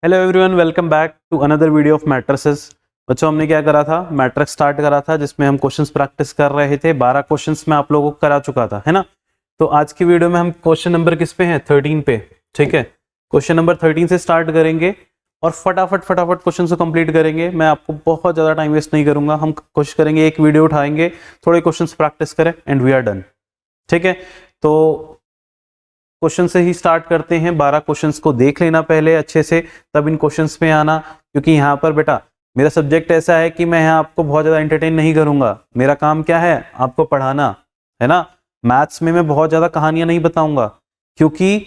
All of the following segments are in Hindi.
Hello everyone, welcome back to another video of matrices. बच्चों, हमने क्या करा था, मैट्रिक्स स्टार्ट करा था जिसमें हम क्वेश्चंस प्रैक्टिस कर रहे थे। 12 क्वेश्चंस मैं आप लोगों को करा चुका था, है ना। तो आज की वीडियो में हम क्वेश्चन नंबर किस पे हैं, 13 पे। ठीक है, क्वेश्चन नंबर 13 से स्टार्ट करेंगे और फटाफट क्वेश्चन को कंप्लीट करेंगे। मैं आपको बहुत ज़्यादा टाइम वेस्ट नहीं करूंगा। हम कोशिश करेंगे एक वीडियो उठाएंगे, थोड़े क्वेश्चन प्रैक्टिस करें एंड वी आर डन। ठीक है, तो क्वेश्चन से ही स्टार्ट करते हैं। 12 क्वेश्चंस को देख लेना पहले अच्छे से, तब इन क्वेश्चंस में आना। क्योंकि यहाँ पर बेटा मेरा सब्जेक्ट ऐसा है कि मैं यहाँ आपको बहुत ज़्यादा एंटरटेन नहीं करूँगा। मेरा काम क्या है, आपको पढ़ाना, है ना। मैथ्स में मैं बहुत ज़्यादा कहानियाँ नहीं बताऊँगा, क्योंकि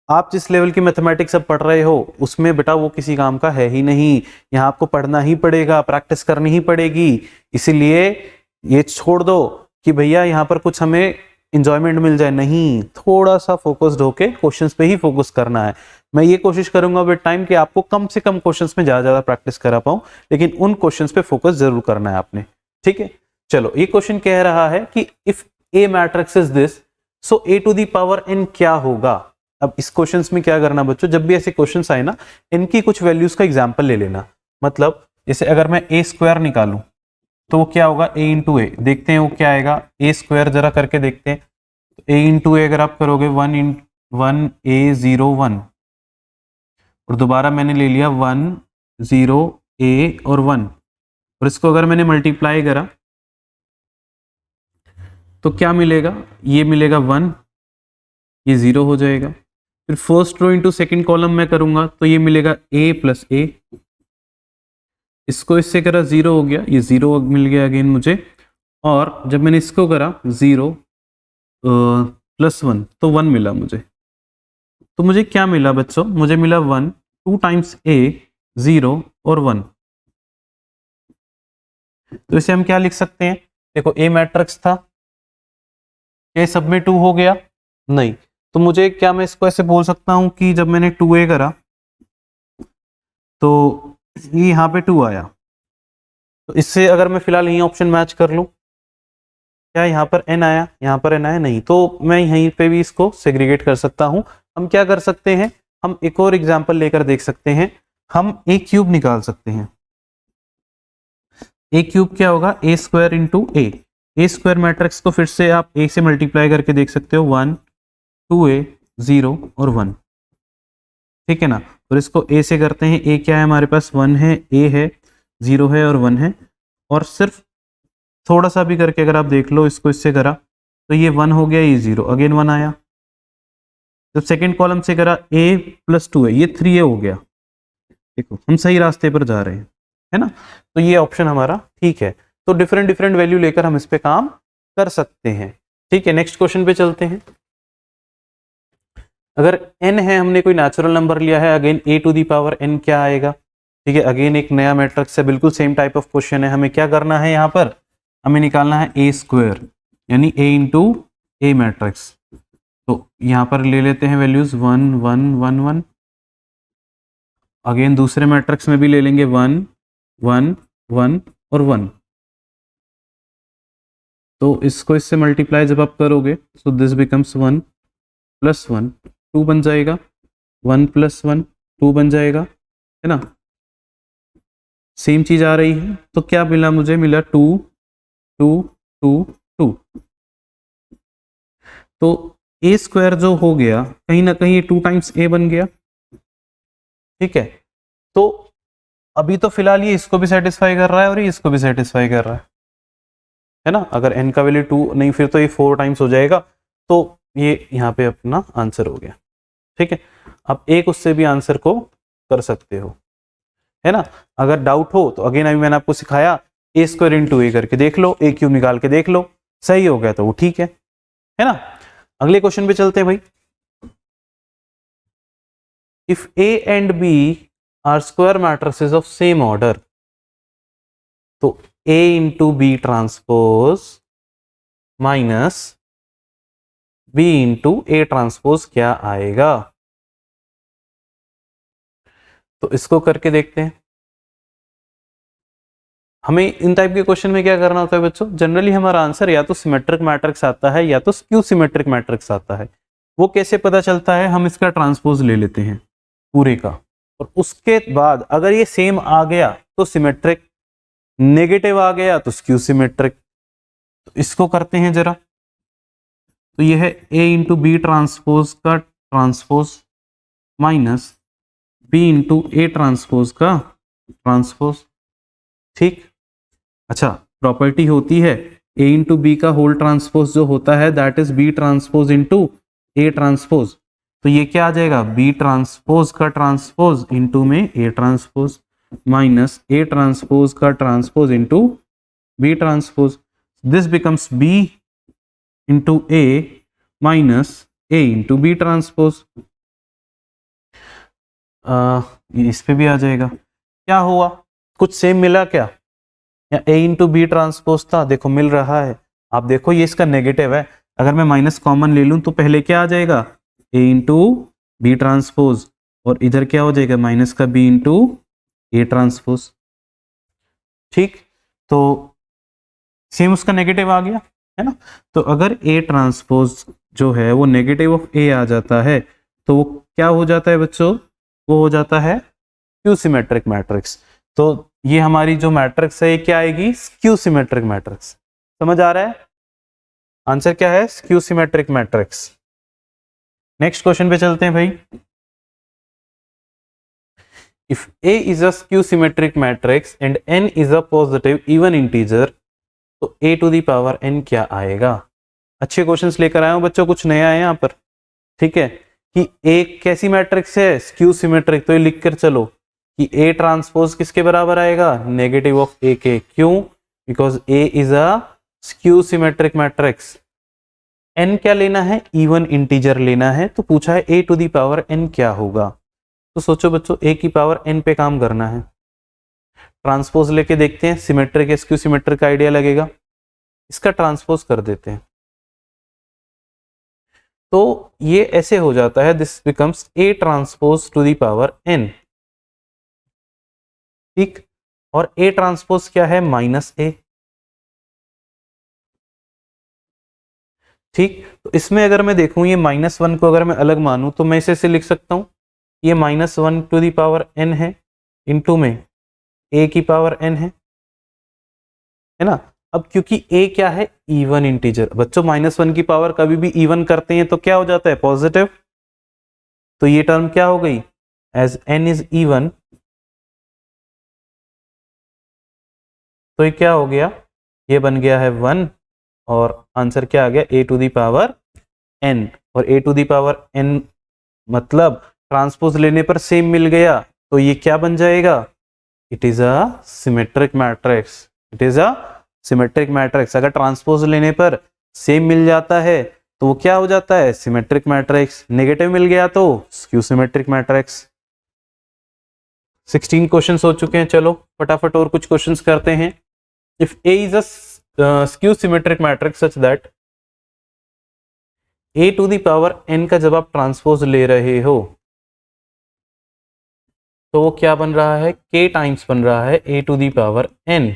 आप जिस लेवल की मैथमेटिक्स अब पढ़ रहे हो उसमें बेटा वो किसी काम का है ही नहीं। यहाँ आपको पढ़ना ही पड़ेगा, प्रैक्टिस करनी ही पड़ेगी। इसीलिए ये छोड़ दो कि भैया यहाँ पर कुछ हमें इंजॉयमेंट मिल जाए, नहीं। थोड़ा सा फोकस्ड होके क्वेश्चंस पे ही फोकस करना है। मैं ये कोशिश करूंगा विद टाइम कि आपको कम से कम क्वेश्चंस में ज्यादा प्रैक्टिस करा पाऊं, लेकिन उन क्वेश्चंस पे फोकस जरूर करना है आपने। ठीक है, चलो ये क्वेश्चन कह रहा है कि if A matrix is this, so A to the power n क्या होगा। अब इस क्वेश्चन में क्या करना बच्चों, जब भी ऐसे क्वेश्चन आए ना, इनकी कुछ वैल्यूज का एग्जाम्पल ले लेना। मतलब जैसे अगर मैं ए स्क्वायर निकालूं तो वो क्या होगा, ए इंटू ए। देखते हैं वो क्या आएगा, ए स्क्वायर जरा करके देखते हैं। ए इंटू ए अगर आप करोगे 1 ए 0 1, और दोबारा मैंने ले लिया 1 0 ए और 1, और इसको अगर मैंने मल्टीप्लाई करा तो क्या मिलेगा, ये मिलेगा 1, ये 0 हो जाएगा। फिर first row into second column में करूंगा तो ये मिलेगा ए प्लस ए, इसको इससे करा 0 हो गया, ये 0 मिल गया अगेन मुझे। और जब मैंने इसको करा 0 प्लस 1 तो 1 मिला मुझे। तो मुझे क्या मिला बच्चों, मुझे मिला 1, 2 टाइम्स ए 0 और 1। तो इसे हम क्या लिख सकते हैं, देखो ए मैट्रिक्स था, ए सब में 2 हो गया नहीं, तो मुझे क्या, मैं इसको ऐसे बोल सकता हूं कि जब मैंने 2a करा तो ये यहाँ पे 2 आया। तो इससे अगर मैं फिलहाल यही ऑप्शन मैच कर लूं, क्या यहाँ पर n आया, यहाँ पर n आया नहीं, तो मैं यहीं पे भी इसको सेग्रीगेट कर सकता हूं। हम क्या कर सकते हैं, हम एक और एग्जांपल लेकर देख सकते हैं। हम ए क्यूब निकाल सकते हैं। ए क्यूब क्या होगा, ए स्क्वायर इंटू ए। ए स्क्वायर मैट्रिक्स को फिर से आप ए से मल्टीप्लाई करके देख सकते हो, 1 2a 0 और 1। ठीक है ना। और इसको ए से करते हैं, ए क्या है हमारे पास, 1 है, ए है, 0 है और 1 है। और सिर्फ थोड़ा सा भी करके अगर आप देख लो, इसको इससे करा तो ये 1 हो गया, ये 0 अगेन 1 आया। जब सेकेंड कॉलम से करा a प्लस 2 है, ये 3a हो गया। देखो हम सही रास्ते पर जा रहे हैं, है ना। तो ये ऑप्शन हमारा ठीक है। तो डिफरेंट वैल्यू लेकर हम इस पे काम कर सकते हैं। ठीक है, नेक्स्ट क्वेश्चन पे चलते हैं। अगर n है, हमने कोई नेचुरल नंबर लिया है, again a to the power n क्या आएगा। ठीक है, अगेन एक नया मैट्रिक्स है, बिल्कुल सेम टाइप ऑफ क्वेश्चन है। हमें क्या करना है, यहाँ पर हमें निकालना है a स्क्वायर, यानी a इंटू ए मैट्रिक्स। तो यहाँ पर ले लेते हैं वैल्यूज 1 1 1 1। अगेन दूसरे मैट्रिक्स में भी ले लेंगे 1 1 1 और 1। तो इसको इससे मल्टीप्लाई जब आप करोगे सो दिस बिकम्स 1 प्लस 1 2 बन जाएगा, 1 प्लस 1 2 बन जाएगा, है ना। सेम चीज आ रही है, तो क्या मिला मुझे, मिला 2 2 2 2। तो ए स्क्वायर जो हो गया, कहीं ना कहीं 2 टाइम्स ए बन गया। ठीक है, तो अभी तो फिलहाल ये इसको भी सेटिस्फाई कर रहा है और ये इसको भी सेटिस्फाई कर रहा है ना। अगर n का वैल्यू 2 नहीं, फिर तो ये 4 टाइम्स हो जाएगा। तो ये यहाँ पे अपना आंसर हो गया। ठीक है, आप एक उससे भी आंसर को कर सकते हो, है ना। अगर डाउट हो तो अगेन अभी मैंने आपको सिखाया, ए स्क्वायर इंटू ए करके देख लो, ए क्यूब निकाल के देख लो, सही हो गया तो वो ठीक है ना। अगले क्वेश्चन पे चलते हैं भाई। If A and B are square matrices of same order, तो A into B transpose minus B into A transpose क्या आएगा। तो इसको करके देखते हैं। हमें इन टाइप के क्वेश्चन में क्या करना होता है बच्चों, जनरली हमारा आंसर या तो सिमेट्रिक मैट्रिक्स आता है या तो स्क्यू सिमेट्रिक मैट्रिक्स आता है। वो कैसे पता चलता है, हम इसका ट्रांसपोज ले लेते हैं पूरे का। और उसके बाद अगर ये सेम आ गया तो सिमेट्रिक, नेगेटिव आ गया तो स्क्यू सिमेट्रिक। तो इसको करते हैं जरा। तो ये है A इंटू बी ट्रांसपोज का transpose minus B into A transpose का ट्रांसपोज। ठीक, अच्छा, प्रॉपर्टी होती है A इंटू बी का होल ट्रांसपोज जो होता है that is B transpose into A transpose. तो ये क्या आ जाएगा, B ट्रांसपोज का ट्रांसपोज इंटू में A transpose minus A transpose का transpose into B transpose. This becomes B into A minus A into B transpose. इस पे भी आ जाएगा। क्या हुआ, कुछ सेम मिला क्या, या A इंटू बी ट्रांसपोज था, देखो मिल रहा है। आप देखो ये इसका नेगेटिव है, अगर मैं माइनस कॉमन ले लूं तो पहले क्या आ जाएगा, A इंटू बी ट्रांसपोज, और इधर क्या हो जाएगा माइनस का B इंटू ए ट्रांसपोज। ठीक, तो सेम उसका नेगेटिव आ गया है ना। तो अगर A ट्रांसपोज जो है वो नेगेटिव ऑफ A आ जाता है तो वो क्या हो जाता है बच्चों, वो हो जाता है स्क्यू सिमेट्रिक मैट्रिक्स। तो ये हमारी जो मैट्रिक्स है ये क्या आएगी, स्क्यू सिमेट्रिक मैट्रिक्स। समझ आ रहा है, आंसर क्या है, skew symmetric matrix. Next question पे चलते हैं भाई। If A is a skew symmetric matrix and n is a positive even integer, तो A to the power n क्या आएगा। अच्छे क्वेश्चंस लेकर आया हूं बच्चों, कुछ नया है यहाँ पर। ठीक है, कि A कैसी मैट्रिक्स है, स्क्यू सिमेट्रिक। तो ये लिख कर चलो कि A ट्रांसपोज किसके बराबर आएगा, नेगेटिव ऑफ A के। क्यों, because A is a skew symmetric matrix. n क्या लेना है, इवन इंटीजर लेना है। तो पूछा है A to the power n क्या होगा। तो सोचो बच्चों, A की पावर n पे काम करना है। ट्रांसपोज लेके देखते हैं, सिमेट्रिक स्क्यू सिमेट्रिक का आइडिया लगेगा। इसका ट्रांसपोज कर देते हैं तो ये ऐसे हो जाता है, this becomes A transpose to the power n। ठीक, और A ट्रांसपोज क्या है, माइनस A। ठीक, तो इसमें अगर मैं देखूं ये -1 को अगर मैं अलग मानूं तो मैं इसे ऐसे लिख सकता हूं, ये -1 टू दी पावर n है, इंटू में A की पावर n है ना। अब क्योंकि A क्या है, इवन इंटीजर। बच्चों -1 की पावर कभी भी इवन करते हैं तो क्या हो जाता है, पॉजिटिव। तो ये टर्म क्या हो गई, एज n इज इवन, तो ये क्या हो गया, ये बन गया है 1, और आंसर क्या आ गया, A to the power n। और A to the power n मतलब ट्रांसपोज लेने पर सेम मिल गया, तो ये क्या बन जाएगा, it is a symmetric matrix. It is a symmetric matrix. अगर ट्रांसपोज लेने पर सेम मिल जाता है तो वो क्या हो जाता है, सिमेट्रिक मैट्रिक्स। नेगेटिव मिल गया तो स्क्यू सिमेट्रिक मैट्रिक्स। 16 क्वेश्चंस हो चुके हैं, चलो फटाफट और कुछ क्वेश्चंस करते हैं। If A is a skew symmetric matrix such that A to the power n का जब आप ट्रांसपोज ले रहे हो तो वो क्या बन रहा है, k टाइम्स बन रहा है A to the power n,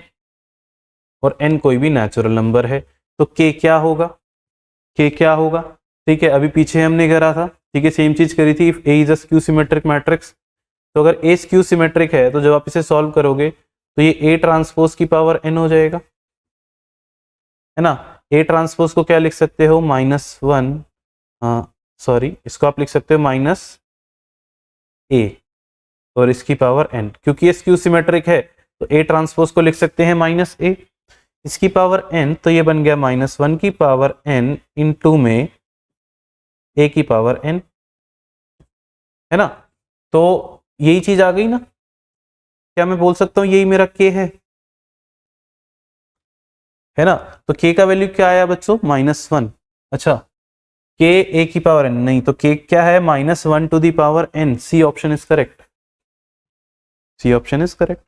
और n कोई भी नेचुरल नंबर है। तो k क्या होगा, k क्या होगा। ठीक है, अभी पीछे हमने करा था, ठीक है, सेम चीज करी थी। If A is a skew symmetric matrix, तो अगर A स्क्यू सिमेट्रिक है तो जब आप इसे सॉल्व करोगे तो ये A ट्रांसपोज की पावर n हो जाएगा, है ना। A ट्रांसपोज को क्या लिख सकते हो, -1, सॉरी इसको आप लिख सकते हो -A, और इसकी पावर n। क्योंकि ये स्क्यू सिमेट्रिक है तो A ट्रांसपोज को लिख सकते हैं -A, इसकी पावर n, तो ये बन गया -1 की पावर n इंटू में A की पावर n, है ना। तो यही चीज आ गई ना, क्या मैं बोल सकता हूं यही मेरा k है ना। तो k का वैल्यू क्या आया बच्चों, -1। अच्छा, k A की पावर n नहीं, तो k क्या है, -1 to the power n। C option is correct, C option is correct.